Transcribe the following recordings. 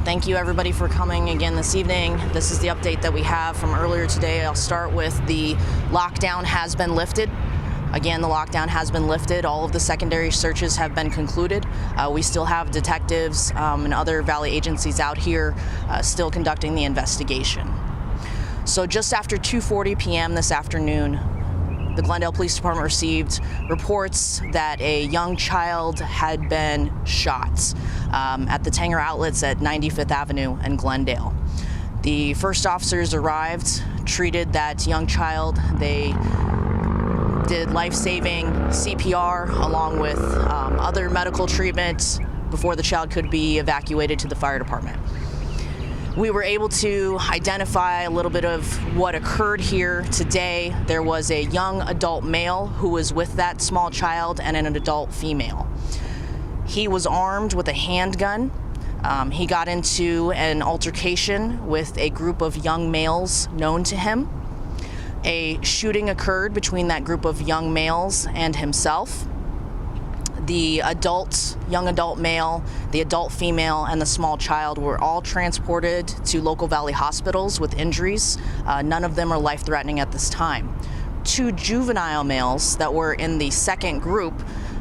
Thank you everybody for coming again this evening. This is the update that we have from earlier today. I'll start with the lockdown has been lifted. Again, the lockdown has been lifted. All of the secondary searches have been concluded. We still have detectives and other Valley agencies out here still conducting the investigation. So just after 2:40 p.m. this afternoon, the Glendale Police Department received reports that a young child had been shot at the Tanger Outlets at 95th Avenue in Glendale. The first officers arrived, treated that young child. They did life-saving CPR along with other medical treatment before the child could be evacuated to the fire department. We were able to identify a little bit of what occurred here today. There was a young adult male who was with that small child and an adult female. He was armed with a handgun. He got into an altercation with a group of young males known to him. A shooting occurred between that group of young males and himself. The young adult male, the adult female, and the small child were all transported to local Valley hospitals with injuries. None of them are life-threatening at this time. 2 juvenile males that were in the second group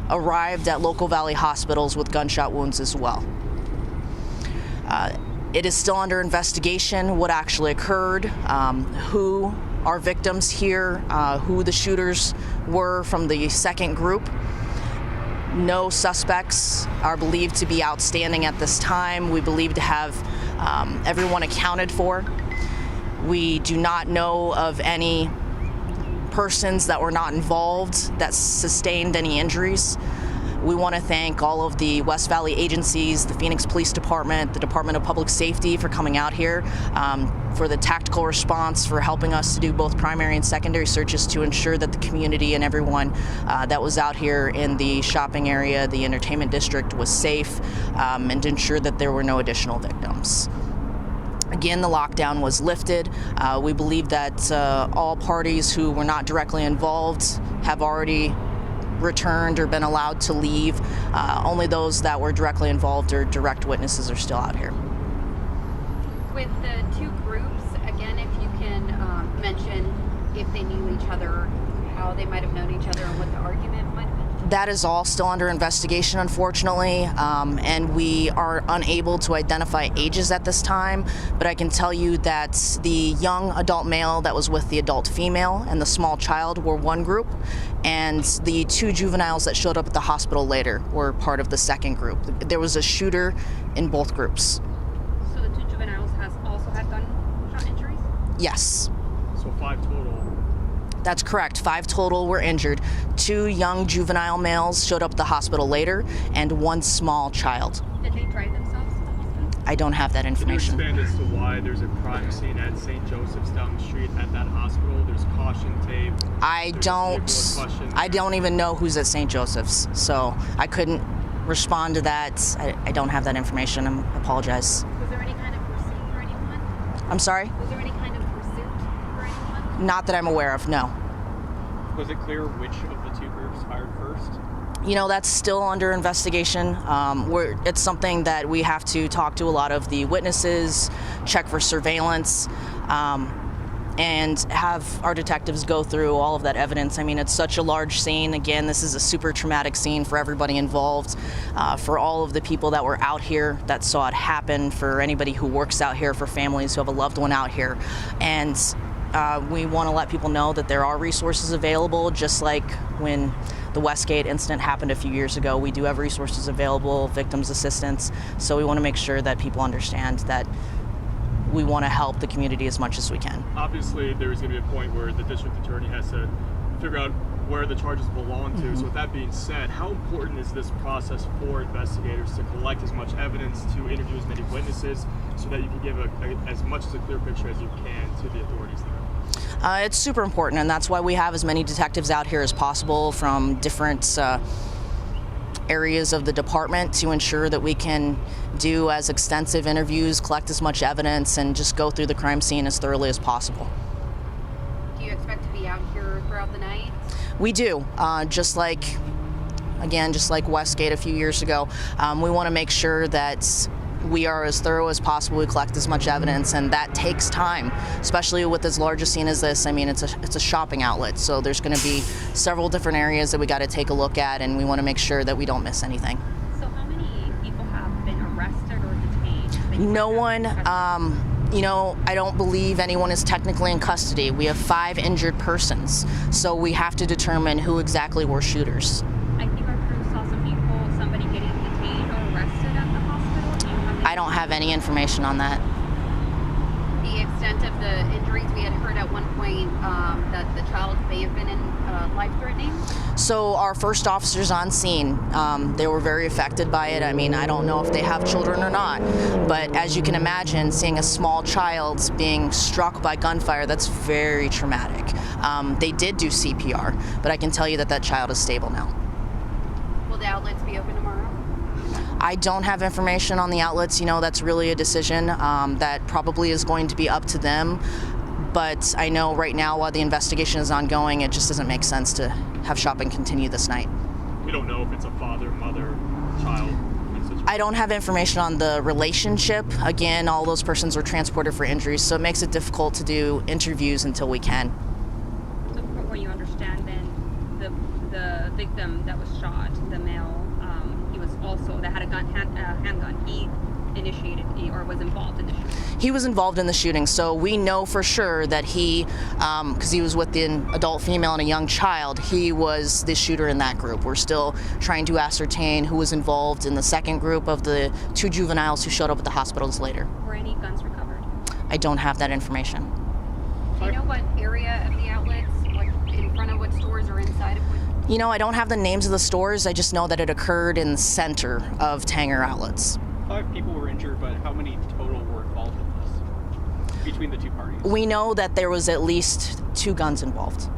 arrived at local Valley hospitals with gunshot wounds as well. It is still under investigation what actually occurred, who are victims here, who the shooters were from the second group. No suspects are believed to be outstanding at this time. We believe to have everyone accounted for. We do not know of any persons that were not involved that sustained any injuries. We want to thank all of the West Valley agencies, the Phoenix Police Department, the Department of Public Safety for coming out here, for the tactical response, for helping us to do both primary and secondary searches to ensure that the community and everyone that was out here in the shopping area, the entertainment district, was safe, and to ensure that there were no additional victims. Again, the lockdown was lifted. We believe that all parties who were not directly involved have already returned or been allowed to leave. Only those that were directly involved or direct witnesses are still out here. With the 2 groups, again, if you can mention if they knew each other, how they might have known each other, and what the argument might have been. That is all still under investigation, unfortunately, and we are unable to identify ages at this time, but I can tell you that the young adult male that was with the adult female and the small child were one group, and the 2 juveniles that showed up at the hospital later were part of the second group. There was a shooter in both groups. So the 2 juveniles also had gunshot injuries? Yes. So 5 total? That's correct. 5 total were injured. 2 young juvenile males showed up at the hospital later, and 1 small child. Did they drive themselves to the hospital? I don't have that information. Can you expand as to why there's a crime scene at St. Joseph's down the street at that hospital? There's caution tape. I don't even know who's at St. Joseph's, so I couldn't respond to that. I don't have that information. I apologize. Was there any kind of pursuit for anyone? I'm sorry? Was there any kind of pursuit for anyone? Not that I'm aware of, no. Was it clear which of the 2 groups fired first? You know, that's still under investigation. It's something that we have to talk to a lot of the witnesses, check for surveillance, and have our detectives go through all of that evidence. I mean, it's such a large scene. Again, this is a super traumatic scene for everybody involved, for all of the people that were out here that saw it happen, for anybody who works out here, for families who have a loved one out here. And we want to let people know that there are resources available, just like when the Westgate incident happened a few years ago. We do have resources available, victims assistance, so we want to make sure that people understand that we want to help the community as much as we can. Obviously, there's going to be a point where the district attorney has to figure out where the charges belong to. So with that being said, how important is this process for investigators to collect as much evidence, to interview as many witnesses, so that you can give as much as a clear picture as you can to the authorities there? It's super important, and that's why we have as many detectives out here as possible from different areas of the department to ensure that we can do as extensive interviews, collect as much evidence, and just go through the crime scene as thoroughly as possible. Do you expect to be out here throughout the night? We do, just like Westgate a few years ago. We want to make sure that we are as thorough as possible. We collect as much evidence, and that takes time, especially with as large a scene as this. I mean, it's a shopping outlet, so there's going to be several different areas that we got to take a look at, and we want to make sure that we don't miss anything. So how many people have been arrested or detained? No one. I don't believe anyone is technically in custody. We have 5 injured persons, so we have to determine who exactly were shooters. I think our crew saw somebody getting detained or arrested at the hospital. Do you have I don't have any information on that. the extent of the injuries? We had heard at one point that the child may have been in life-threatening. So our first officers on scene, they were very affected by it. I mean, I don't know if they have children or not, but as you can imagine, seeing a small child being struck by gunfire, that's very traumatic. They did do CPR, but I can tell you that that child is stable now. Will the outlets be open tomorrow? I don't have information on the outlets. That's really a decision that probably is going to be up to them. But I know right now, while the investigation is ongoing, it just doesn't make sense to have shopping continue this night. We don't know if it's a father, mother, child. I don't have information on the relationship. Again, all those persons were transported for injuries, so it makes it difficult to do interviews until we can. So from what you understand, then the victim that was shot, the male, he was also that had a handgun. He initiated or was involved in the shooting. He was involved in the shooting, so we know for sure that he, because he was with an adult female and a young child, he was the shooter in that group. We're still trying to ascertain who was involved in the second group of the 2 juveniles who showed up at the hospitals later. Were any guns recovered? I don't have that information. Do you know what area of the outlets, in front of what stores or inside of what? I don't have the names of the stores. I just know that it occurred in the center of Tanger Outlets. 5 people were injured, but how many total were involved in this between the two parties? We know that there was at least 2 guns involved.